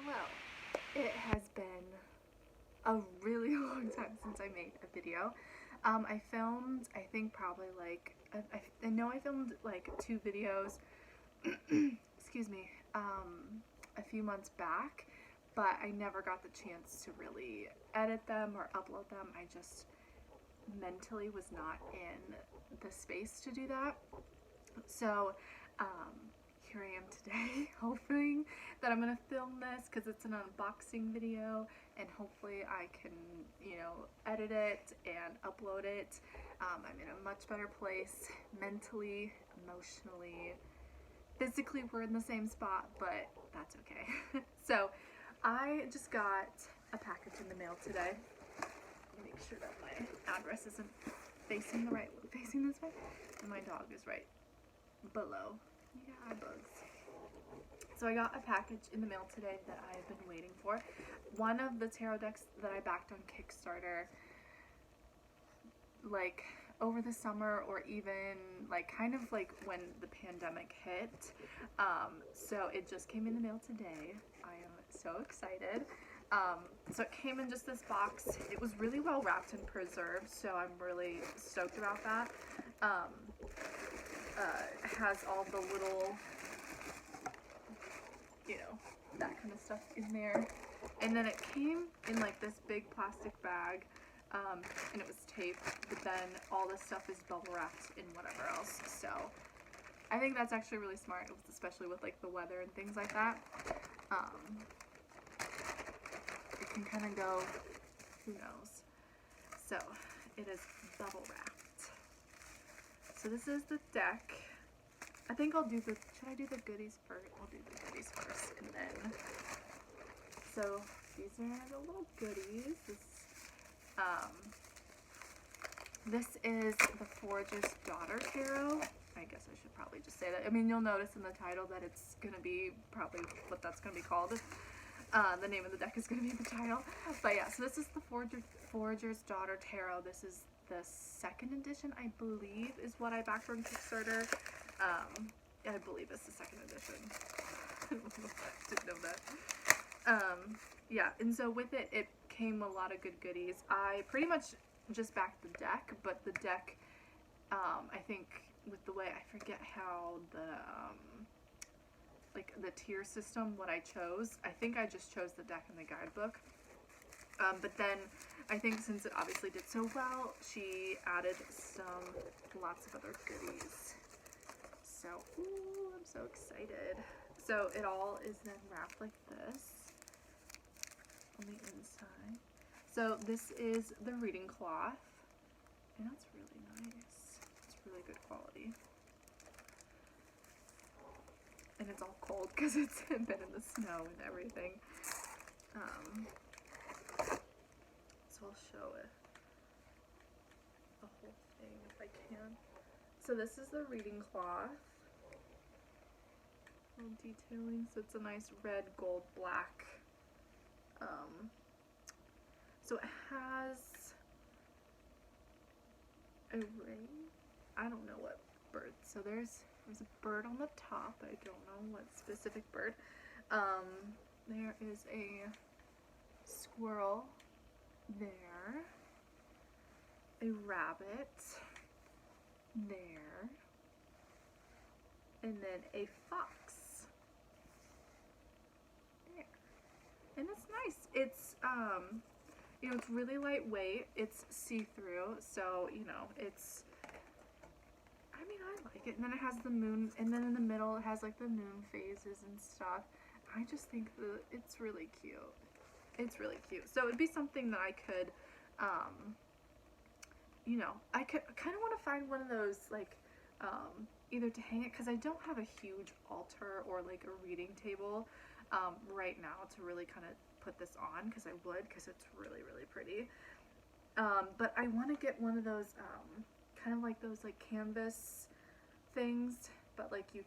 Hello. It has been a really long time since I made a video. I filmed, I think probably like, I know I filmed like 2 videos, excuse me, a few months back, but I never got the chance to really edit them or upload them. I just mentally was not in the space to do that. So, here I am today, hoping that I'm gonna film this because it's an unboxing video, and hopefully I can, edit it and upload it. I'm in a much better place mentally, emotionally, physically. We're in the same spot, but that's okay. So I just got a package in the mail today. Make sure that my address isn't facing this way, and my dog is right below. Yeah, bugs. So I got a package in the mail today that I've been waiting for. One of the tarot decks that I backed on Kickstarter, like over the summer, or even like kind of like when the pandemic hit. So it just came in the mail today. I am so excited. So it came in just this box. It was really well wrapped and preserved, so I'm really stoked about that. It has all the little, that kind of stuff in there. And then it came in like this big plastic bag, and it was taped, but then all this stuff is bubble wrapped in whatever else. So I think that's actually really smart, especially with like the weather and things like that. It can kind of go, who knows. So it is bubble wrapped. So this is the deck. I think I'll do should I do the goodies first? I'll do the goodies first, and then, so these are the little goodies. This is the Foragers Daughter Tarot. I guess I should probably just say that. I mean, you'll notice in the title that it's going to be probably what that's going to be called. The name of the deck is going to be the title. But yeah, so this is the Foragers Daughter Tarot. This is the 2nd edition, I believe, is what I backed on Kickstarter. I believe it's the 2nd edition. Didn't know that. Yeah, and so with it, it came a lot of good goodies. I pretty much just backed the deck, but the deck, I think with the way, I forget how like the tier system, what I chose. I think I just chose the deck in the guidebook. But then I think since it obviously did so well, she added lots of other goodies. So, ooh, I'm so excited. So it all is then wrapped like this on the inside. So this is the reading cloth, and that's really nice. It's really good quality. And it's all cold because it's been in the snow and everything. So I'll show it, the whole thing if I can. So this is the reading cloth. Little detailing, so it's a nice red, gold, black. So it has a ring. I don't know what bird. So there's a bird on the top. I don't know what specific bird. There is a squirrel there, a rabbit there, and then a fox there. And it's nice. It's it's really lightweight. It's see-through, so it's, I mean, I like it. And then it has the moon, and then in the middle it has like the moon phases and stuff. I just think that it's really cute. It's really cute. So it'd be something that I could, I kind of want to find one of those, like, either to hang it, because I don't have a huge altar or like a reading table right now to really kind of put this on, because it's really, really pretty. But I want to get one of those, kind of like those like canvas things, but like it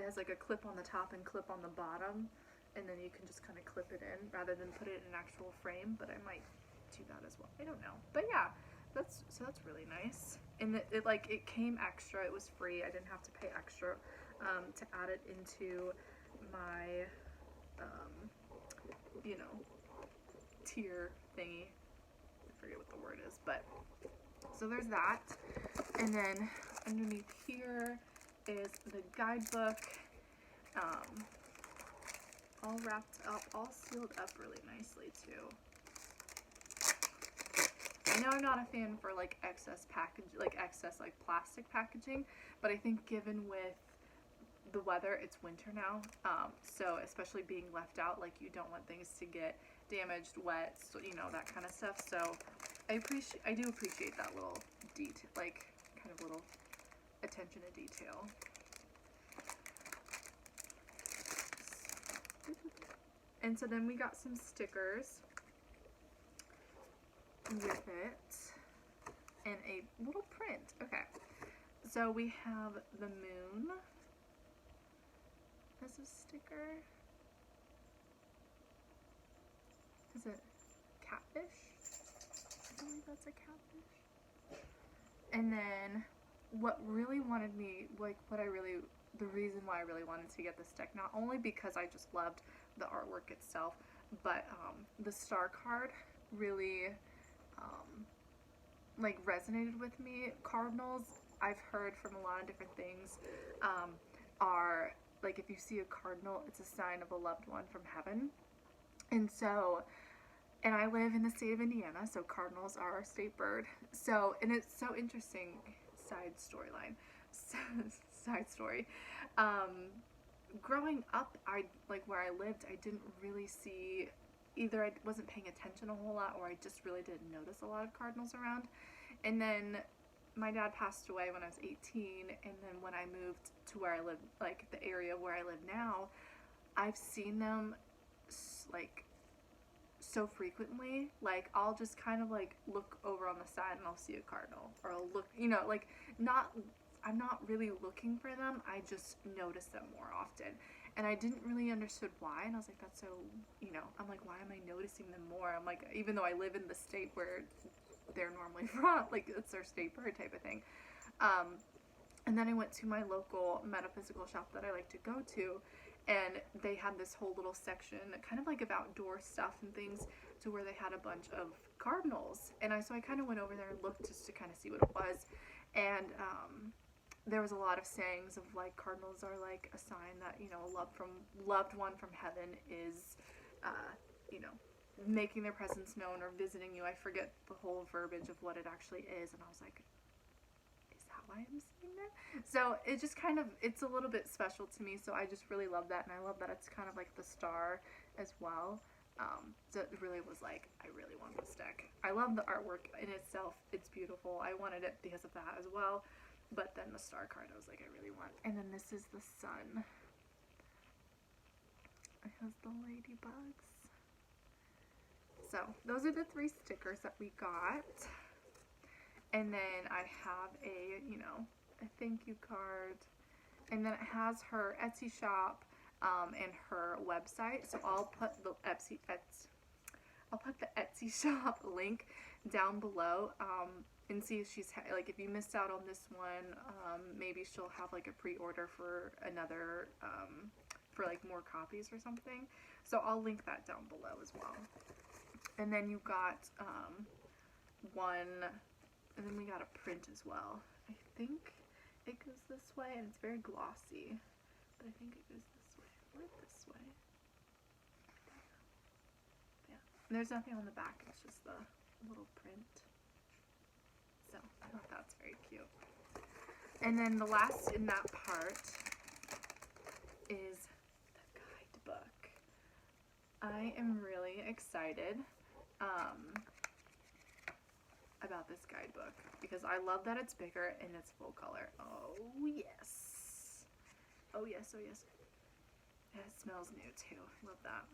has like a clip on the top and clip on the bottom, and then you can just kind of clip it in rather than put it in an actual frame. But I might do that as well. I don't know. But yeah, that's really nice. And it came extra. It was free. I didn't have to pay extra to add it into my tier thingy. I forget what the word is, but so there's that. And then underneath here is the guidebook, all wrapped up, all sealed up really nicely too. I know I'm not a fan for like excess plastic packaging, but I think given with the weather, it's winter now, so especially being left out, like you don't want things to get damaged, wet, so, you know, that kind of stuff. So I do appreciate that little detail, like kind of little attention to detail. And so then we got some stickers with it and a little print. Okay, so we have the moon as a sticker. Is it catfish? I believe that's a catfish. And then what really wanted me, like the reason why I really wanted to get this deck, not only because I just loved the artwork itself, but the star card really like resonated with me. Cardinals, I've heard from a lot of different things, are like if you see a cardinal, it's a sign of a loved one from heaven. And so, and I live in the state of Indiana, so cardinals are our state bird. So, and it's so interesting, side story. Growing up, where I lived, I didn't really see, either I wasn't paying attention a whole lot, or I just really didn't notice a lot of cardinals around. And then my dad passed away when I was 18, and then when I moved to where I live, like the area where I live now, I've seen them like so frequently. Like I'll just kind of like look over on the side and I'll see a cardinal, or I'll look, you know, like I'm not really looking for them, I just notice them more often. And I didn't really understood why, and I was like, that's so, you know, I'm like, why am I noticing them more? I'm like, even though I live in the state where they're normally from, like it's their state bird type of thing. And then I went to my local metaphysical shop that I like to go to, and they had this whole little section kind of like of outdoor stuff and things, to where they had a bunch of cardinals. And so I kind of went over there and looked just to kind of see what it was. And there was a lot of sayings of like cardinals are like a sign that, you know, a loved one from heaven is, you know, making their presence known or visiting you. I forget the whole verbiage of what it actually is, and I was like, is that why I'm seeing that? So it just kind of, it's a little bit special to me, so I just really love that, and I love that it's kind of like the star as well. So it really was like, I really want this deck. I love the artwork in itself, it's beautiful. I wanted it because of that as well. But then the star card, I was like, I really want. And then this is the sun. It has the ladybugs. So those are the 3 stickers that we got. And then I have a, you know, a thank you card. And then it has her Etsy shop and her website. So I'll put the Etsy shop link down below. And see if she's like, if you missed out on this one, maybe she'll have like a pre-order for another, for like more copies or something. So I'll link that down below as well. And then you got one, and then we got a print as well. I think it goes this way, and it's very glossy, but I think it goes this way or this way. Yeah, and there's nothing on the back, it's just the little print. So I thought that's very cute. And then the last in that part is the guidebook. I am really excited about this guidebook because I love that it's bigger and it's full color. Oh yes. Oh yes, oh yes. And it smells new too. Love that.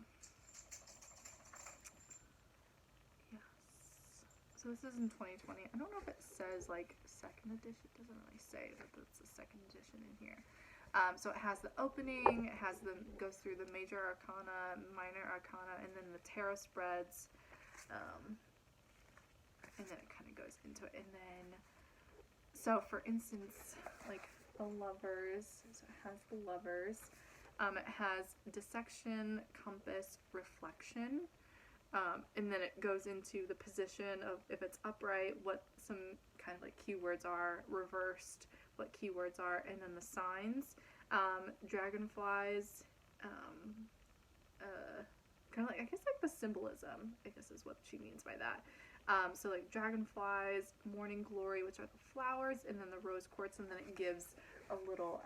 So this is in 2020. I don't know if it says like second edition. It doesn't really say that it's a second edition in here. So it has the opening. It has goes through the major arcana, minor arcana, and then the tarot spreads. And then it kind of goes into it. And then, so for instance, like the lovers. So it has the lovers. It has dissection, compass, reflection. And then it goes into the position of if it's upright, what some kind of like keywords are, reversed, what keywords are, and then the signs. Dragonflies, kind of like, I guess like the symbolism, I guess is what she means by that. So like dragonflies, morning glory, which are the flowers, and then the rose quartz, and then it gives a little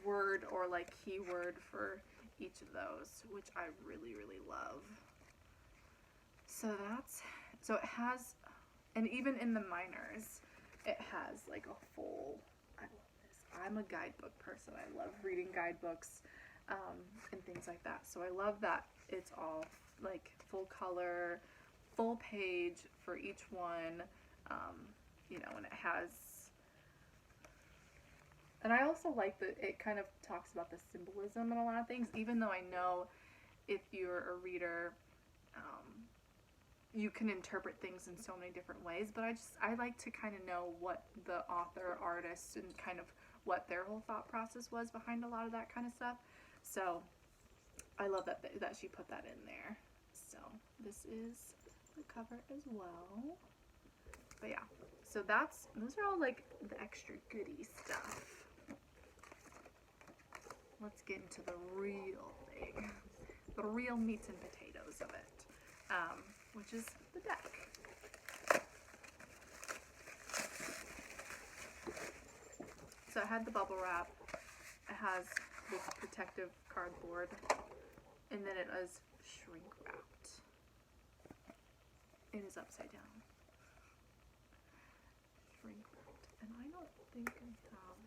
word or like keyword for each of those, which I really, really love. So it has, and even in the minors, it has like a full, I love this. I'm a guidebook person. I love reading guidebooks and things like that. So I love that it's all like full color, full page for each one, you know, and it has, and I also like that it kind of talks about the symbolism in a lot of things, even though I know if you're a reader, you can interpret things in so many different ways, but I like to kind of know what the author, artist, and kind of what their whole thought process was behind a lot of that kind of stuff. So I love that she put that in there. So this is the cover as well. But yeah, so those are all like the extra goodie stuff. Let's get into the real thing, the real meats and potatoes of it, which is the deck. So it had the bubble wrap, it has this protective cardboard, and then it is shrink wrapped. It is upside down. Shrink wrapped. And I don't think I have...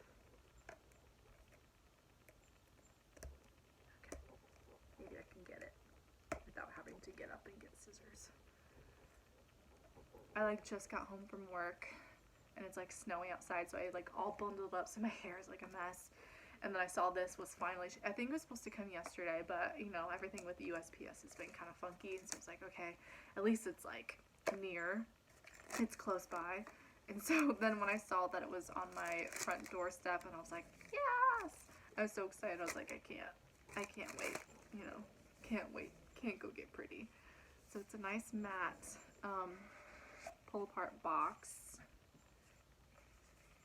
Okay. Maybe I can get it without having to get up and get scissors. I like just got home from work and it's like snowy outside, so I like all bundled up, so my hair is like a mess. And then I saw this was finally, I think it was supposed to come yesterday, but you know, everything with the USPS has been kind of funky, so I was like, okay, at least it's like near, it's close by. And so then when I saw that it was on my front doorstep, and I was like, yes! I was so excited, I was like, I can't wait, you know, can't wait, can't go get pretty. So it's a nice matte, pull apart box.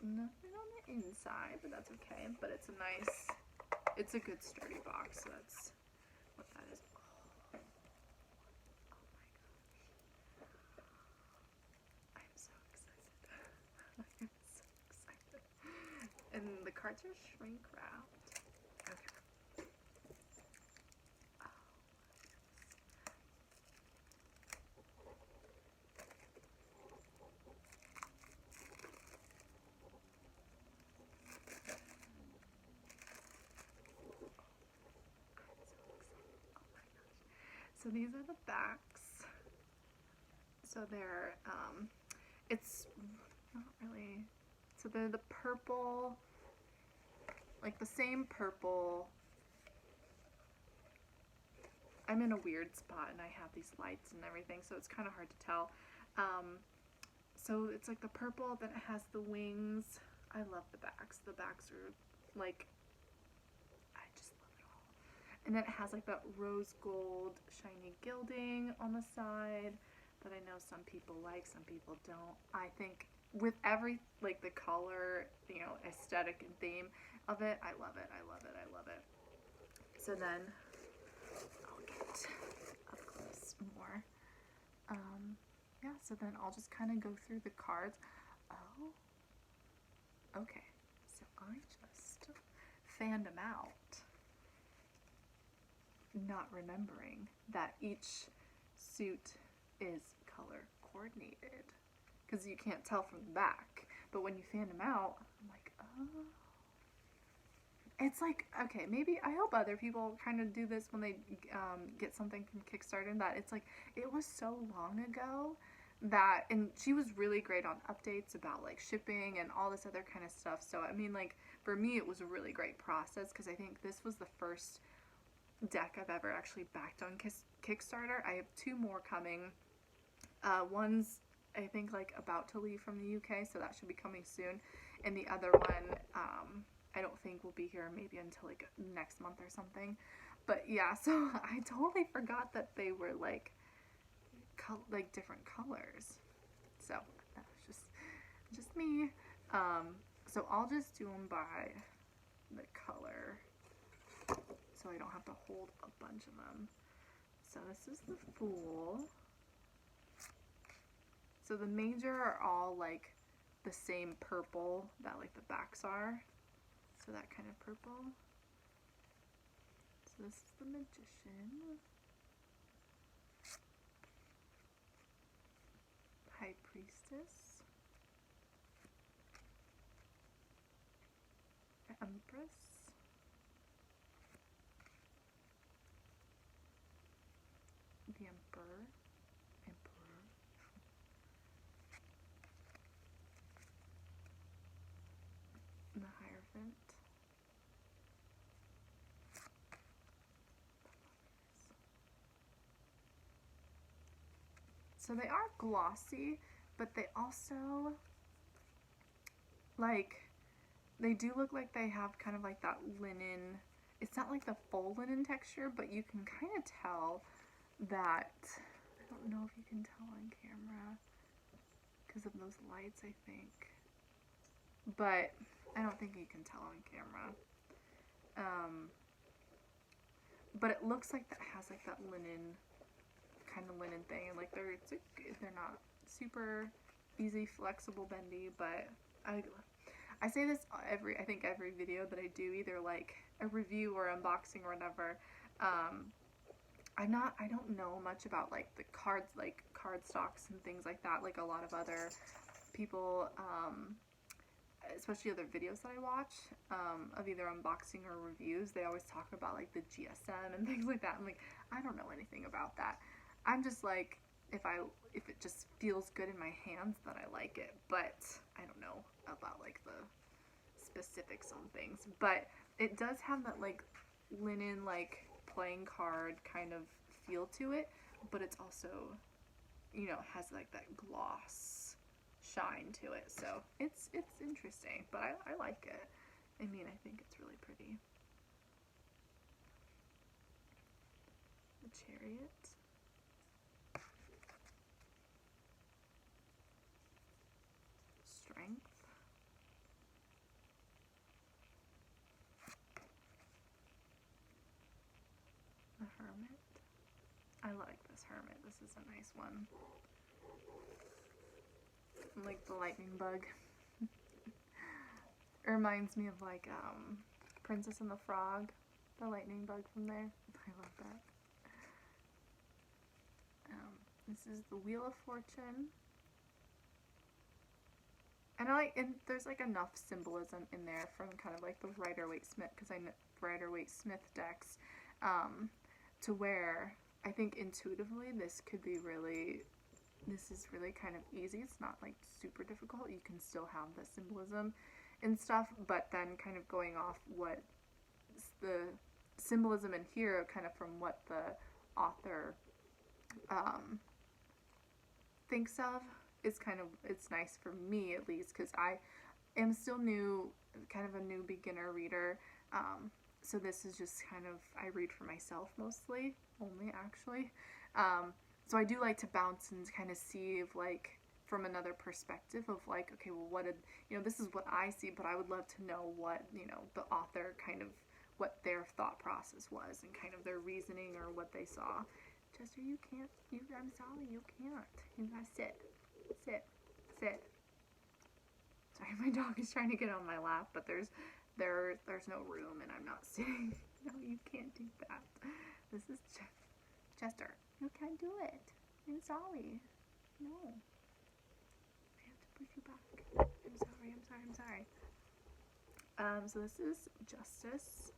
Nothing on the inside, but that's okay. But it's a nice, it's a good sturdy box, so that's what that is. Oh, oh my gosh. I'm so excited. I'm so excited. And the cards are shrink wrapped. Okay. Oh. So these are the backs. So they're, it's not really, so they're the purple, like the same purple. I'm in a weird spot and I have these lights and everything, so it's kind of hard to tell. So it's like the purple, then it has the wings. I love the backs. The backs are like, I just love it all. And then it has like that rose gold shiny gilding on the side that I know some people like, some people don't. I think with every, like the color, you know, aesthetic and theme of it, I love it, I love it, I love it. So then I'll get up close more. Yeah, so then I'll just kind of go through the cards. Oh, okay, so I just fanned them out, not remembering that each suit is color coordinated, because you can't tell from the back, but when you fan them out, I'm like, oh. It's like, okay, maybe, I hope other people kind of do this when they get something from Kickstarter, and that it's like, it was so long ago that, and she was really great on updates about like shipping and all this other kind of stuff. So I mean, like for me it was a really great process, because I think this was the first deck I've ever actually backed on Kickstarter. I have 2 more coming. One's I think like about to leave from the UK, so that should be coming soon, and the other one I don't think will be here maybe until like next month or something. But yeah, so I totally forgot that they were like different colors. So that was just me. So I'll just do them by the color, so I don't have to hold a bunch of them. So this is the Fool. So the Major are all like the same purple that like the backs are. So that kind of purple. So this is the Magician. High Priestess. Empress. The Emperor. The Hierophant. So they are glossy, but they also, like, they do look like they have kind of like that linen. It's not like the full linen texture, but you can kind of tell that, I don't know if you can tell on camera because of those lights, I think. But I don't think you can tell on camera. But it looks like that has like that linen, kind of linen thing, and like they're not super easy, flexible, bendy, but I say this I think every video that I do, either like a review or unboxing or whatever. I don't know much about like the cards, like card stocks and things like that, like a lot of other people, especially other videos that I watch, of either unboxing or reviews. They always talk about like the GSM and things like that. I'm like, I don't know anything about that. I'm just like, if it just feels good in my hands, then I like it. But I don't know about like the specifics on things. But it does have that like linen, like playing card kind of feel to it, but it's also, you know, has like that gloss shine to it. So it's interesting, but I like it. I mean, I think it's really pretty. The Chariot. Strength. The Hermit. I like this Hermit. This is a nice one. Like the lightning bug. It reminds me of like Princess and the Frog, the lightning bug from there. I love that. This is the Wheel of Fortune. And there's like enough symbolism in there from kind of like the Rider-Waite-Smith, because I know Rider-Waite-Smith decks, to where I think intuitively this is really kind of easy. It's not like super difficult. You can still have the symbolism and stuff, but then kind of going off what the symbolism in here, kind of from what the author thinks of, is kind of, it's nice for me at least, because I am still new, kind of a new beginner reader. So this is just kind of, I read for myself mostly, only actually. So I do like to bounce and kind of see if like from another perspective of like, okay, well, what did, you know, this is what I see, but I would love to know what, you know, the author kind of, what their thought process was and kind of their reasoning or what they saw. Chester, you can't, I'm sorry, you can't. You gotta sit. Sit. Sit. Sorry, my dog is trying to get on my lap, but there's no room and I'm not sitting. No, you can't do that. This is Chester. You can't do it. I'm sorry. No. I have to push you back. I'm sorry. So this is Justice.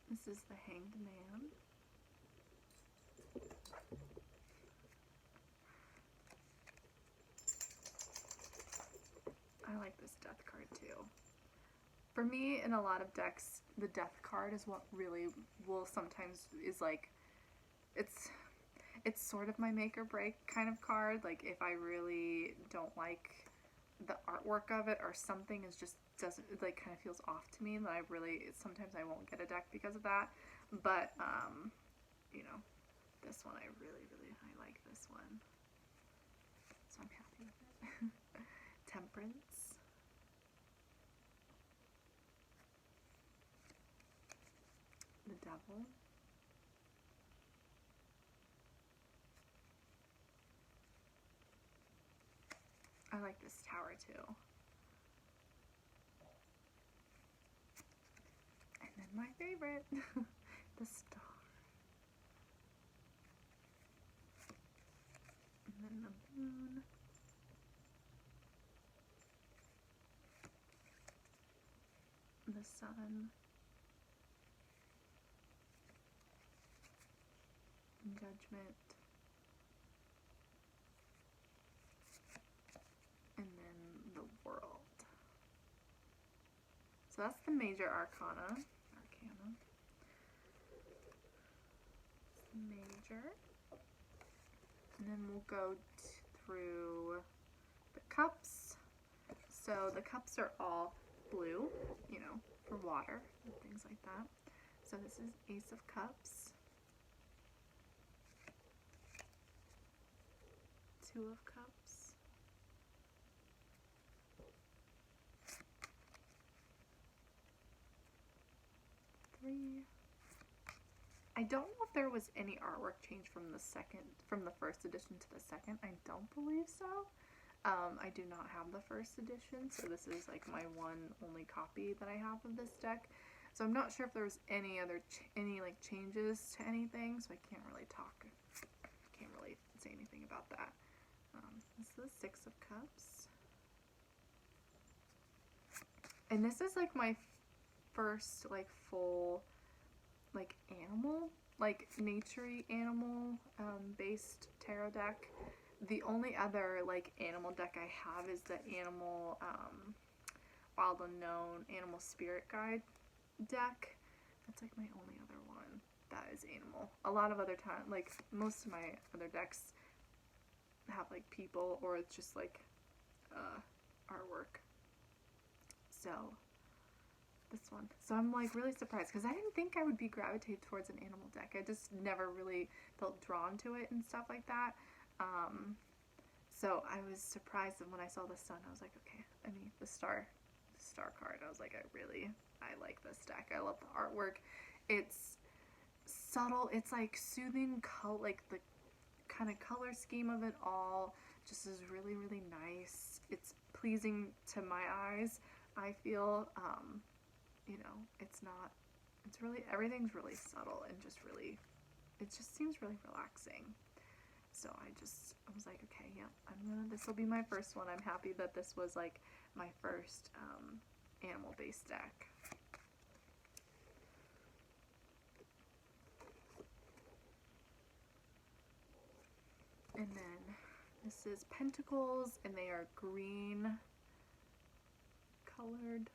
This is the Hanged Man. I like this Death card too. For me, in a lot of decks, the Death card is what really will sometimes is like, it's sort of my make or break kind of card. Like if I really don't like the artwork of it or something is just doesn't, like, kind of feels off to me, that I really, sometimes I won't get a deck because of that. But you know, this one I I like this one, so I'm happy with it. Temperance, the Devil, I like this tower too. And then my favorite, the Star. And then the Moon. The Sun. Judgment. And then the World. So that's the major arcana. Major. And then we'll go through the cups. So the cups are all blue, you know, for water and things like that. So this is Ace of Cups, Two of Cups, Three. I don't know if there was any artwork change from the first edition to the second. I don't believe so. I do not have the first edition, so this is like my one only copy that I have of this deck. So I'm not sure if there's any like changes to anything, so I can't really say anything about that. This is the Six of Cups. And this is like my first like full like animal, like nature-y animal based tarot deck. The only other like animal deck I have is the animal Wild Unknown Animal Spirit Guide deck. That's like my only other one that is animal. A lot of other time, like most of my other decks have like people, or it's just like artwork. So this one. So I'm like really surprised because I didn't think I would be gravitated towards an animal deck. I just never really felt drawn to it and stuff like that. So I was surprised when I saw the Sun. I was like, okay, I mean the star card. I was like, I like this deck. I love the artwork. It's subtle. It's like soothing color, like the kind of color scheme of it all just is really nice. It's pleasing to my eyes, I feel. You know, it's really, everything's really subtle and it just seems really relaxing. So I was like, okay, yeah, this will be my first one. I'm happy that this was like my first animal based deck. And then this is Pentacles, and they are green colored.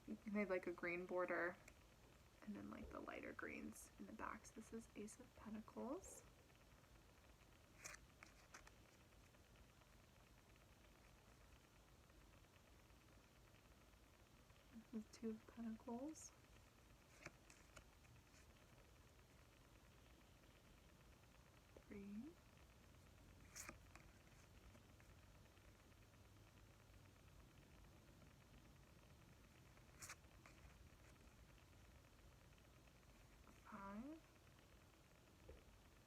And they have like a green border, and then like the lighter greens in the back. So this is Ace of Pentacles. This is Two of Pentacles. Three.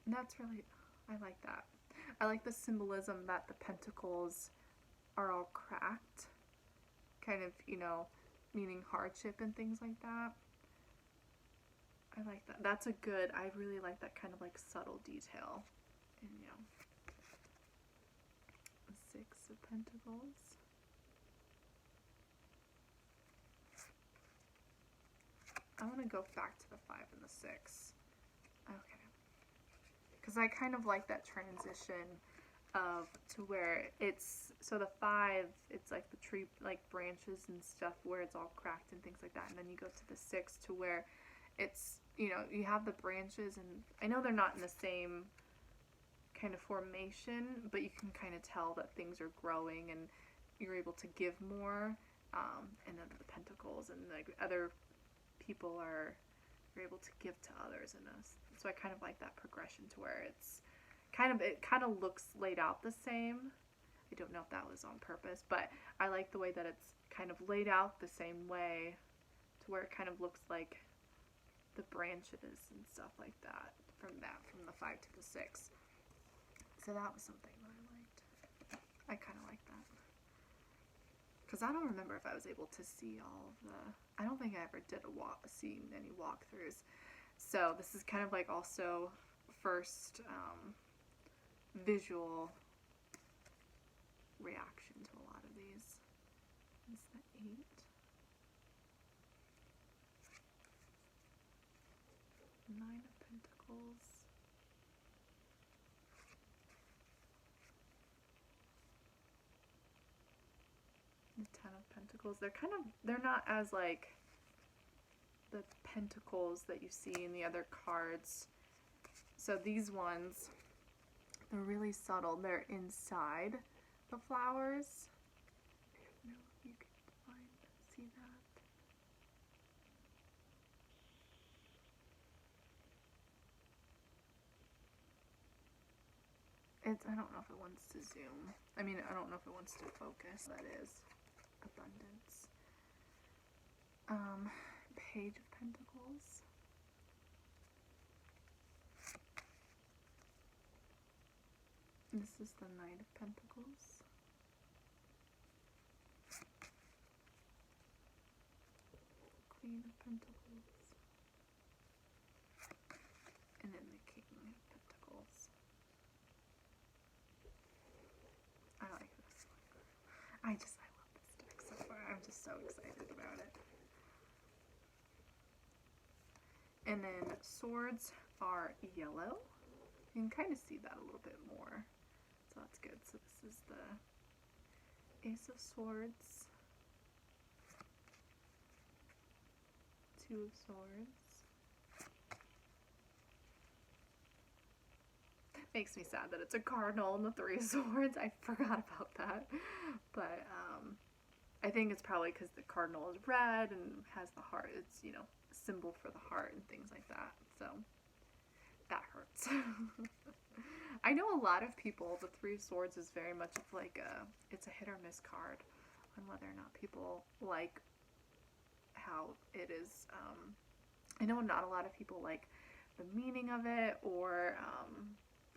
And that's really, I like that. I like the symbolism that the pentacles are all cracked, kind of, you know, meaning hardship and things like that. I like that. That's a good, I really like that kind of like subtle detail. And yeah. The Six of Pentacles. I want to go back to the 5 and the 6. Okay. Because I kind of like that transition of to where it's, so the 5, it's like the tree, like branches and stuff where it's all cracked and things like that. And then you go to the 6 to where it's, you know, you have the branches, and I know they're not in the same kind of formation, but you can kind of tell that things are growing and you're able to give more, and then the Pentacles, and like other people are, you're able to give to others in us. So I kind of like that progression to where it's it kind of looks laid out the same. I don't know if that was on purpose, but I like the way that it's kind of laid out the same way to where it kind of looks like the branches and stuff like that from the 5 to the 6. So that was something that I liked. I kind of like that. Because I don't remember if I was able to see all of the... I don't think I ever did seeing any walkthroughs. So this is kind of like also first visual reaction to a lot of these. Is the 8? Nine of Pentacles. The 10 of Pentacles. They're not as like the pentacles that you see in the other cards. So these ones, they're really subtle. They're inside the flowers. I don't know if you can see that. I don't know if it wants to zoom. I mean, I don't know if it wants to focus. That is abundance. Page of Pentacles. This is the Knight of Pentacles. Queen of Pentacles. And then the King of Pentacles. I like this one. I love this deck so far. I'm just so excited about it. And then swords are yellow. You can kind of see that a little bit more. So that's good. So this is the Ace of Swords. 2 of Swords. Makes me sad that it's a cardinal and the 3 of Swords. I forgot about that. But I think it's probably because the cardinal is red and has the heart. It's, you know, a symbol for the heart and things like that. So that hurts. I know a lot of people, the 3 of Swords is very much of like it's a hit or miss card on whether or not people like how it is. I know not a lot of people like the meaning of it, or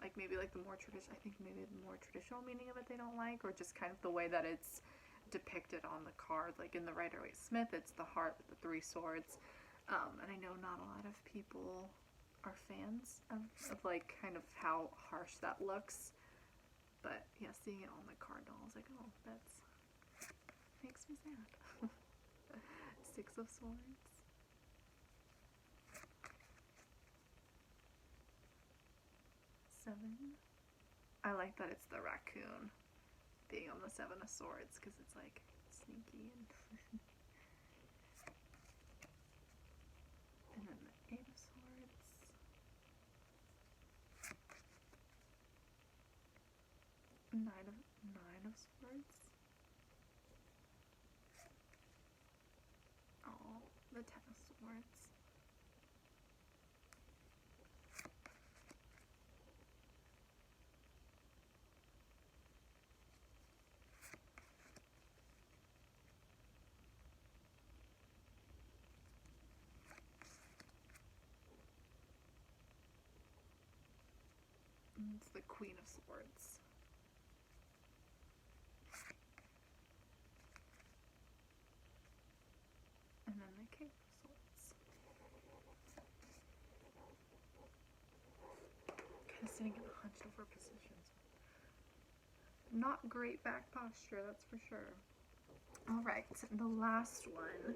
like maybe like the more traditional, I think maybe the more traditional meaning of it they don't like, or just kind of the way that it's depicted on the card. Like in the Rider-Waite-Smith, it's the heart with the 3 swords. And I know not a lot of people are fans of like kind of how harsh that looks. But yeah, seeing it on the cardinal, I was like, oh, that's makes me sad. 6 of Swords. 7. I like that it's the raccoon being on the 7 of Swords because it's like sneaky and and then the 8 of Swords. 9 of Swords. Oh, the 10 of Swords. And it's the Queen of Swords. And then the King of Swords. Kind of sitting in a hunched over position. Not great back posture, that's for sure. Alright, the last one,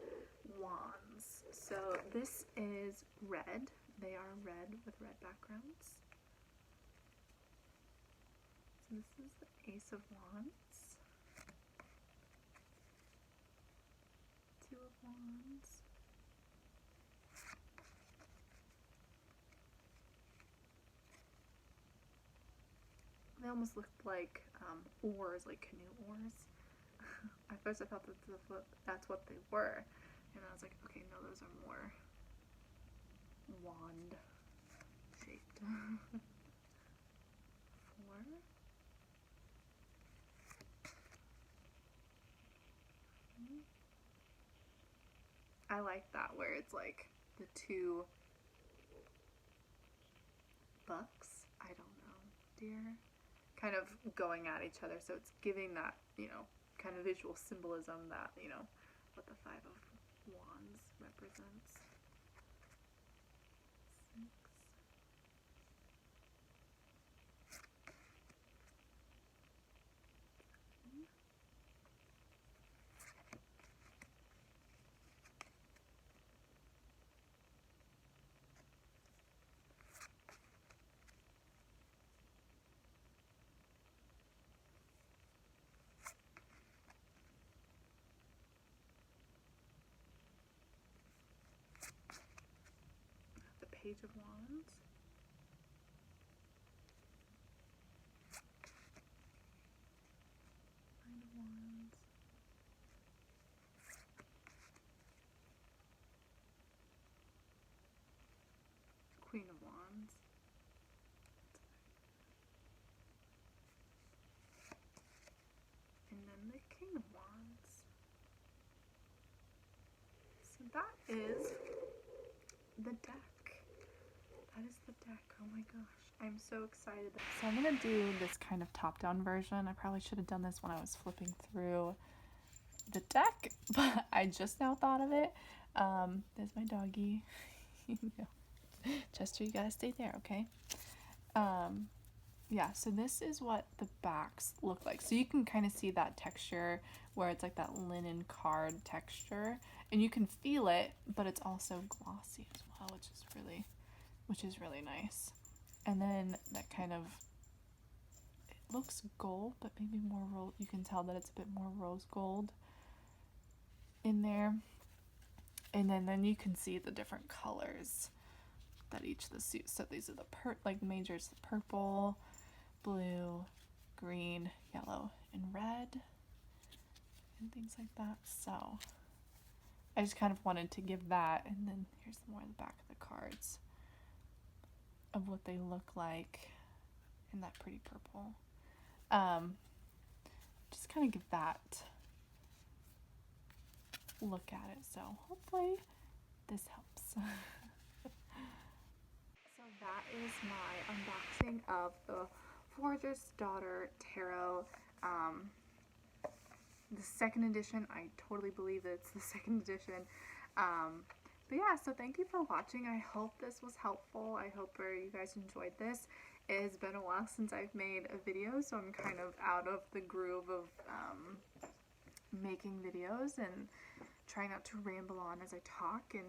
Wands. So this is red. They are red with red backgrounds. So this is the Ace of Wands. 2 of Wands. They almost look like oars, like canoe oars. At first I thought that's what they were. And I was like, okay, no, those are more wand shaped. 4. I like that where it's like the 2 bucks, I don't know, deer, kind of going at each other. So it's giving that, kind of visual symbolism that, what the 5 of wands represents. 6. The Page of Wands. Nine of Wands. Queen of Wands. And then the King of Wands. So that is the deck. That is the deck. Oh my gosh. I'm so excited. So I'm going to do this kind of top-down version. I probably should have done this when I was flipping through the deck, but I just now thought of it. There's my doggy. Chester, you gotta stay there, okay? Yeah, so this is what the backs look like. So you can kind of see that texture where it's like that linen card texture, and you can feel it, but it's also glossy as well, which is really nice. And then that kind of, it looks gold, but maybe more you can tell that it's a bit more rose gold in there. And then you can see the different colors that each of the suits. So these are the majors, the purple, blue, green, yellow, and red, and things like that. So I just kind of wanted to give that, and then here's more of the back of the cards of what they look like in that pretty purple. Just kind of give that look at it. So hopefully this helps. So that is my unboxing of the Forager's Daughter Tarot. The second edition. I totally believe it's the second edition. But yeah, so thank you for watching. I hope this was helpful. I hope you guys enjoyed this. It has been a while since I've made a video, so I'm kind of out of the groove of making videos and trying not to ramble on as I talk and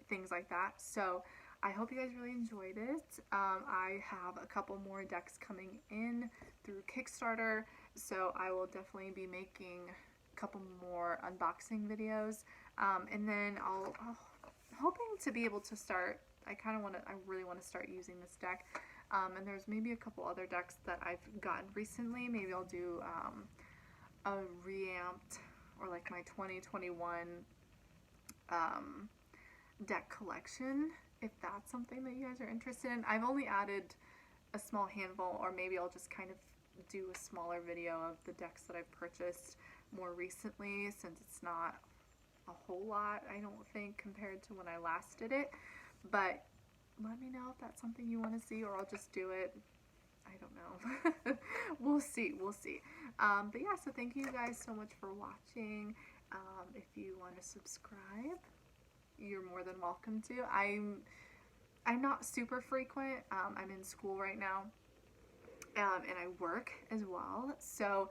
things like that. So I hope you guys really enjoyed it. I have a couple more decks coming in through Kickstarter, so I will definitely be making a couple more unboxing videos. And then I'm hoping to be able to start, I really want to start using this deck. And there's maybe a couple other decks that I've gotten recently. Maybe I'll do a reamped, or like my 2021 deck collection, if that's something that you guys are interested in. I've only added a small handful, or maybe I'll just kind of do a smaller video of the decks that I've purchased more recently, since it's not a whole lot, I don't think, compared to when I last did it. But let me know if that's something you want to see, or I'll just do it. I don't know. We'll see. But yeah, so thank you guys so much for watching. If you want to subscribe, you're more than welcome to. I'm not super frequent. I'm in school right now, and I work as well. So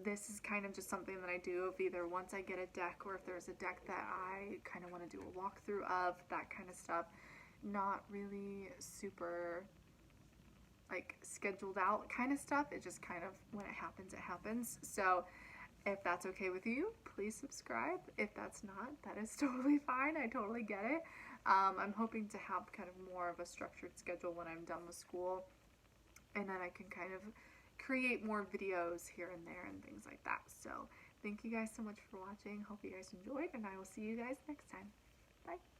this is kind of just something that I do of either once I get a deck, or if there's a deck that I kind of want to do a walkthrough of, that kind of stuff. Not really super like scheduled out kind of stuff. It just kind of, when it happens, it happens. So if that's okay with you, please subscribe. If that's not, that is totally fine. I totally get it. I'm hoping to have kind of more of a structured schedule when I'm done with school, and then I can kind of create more videos here and there and things like that. So thank you guys so much for watching. Hope you guys enjoyed, and I will see you guys next time. Bye.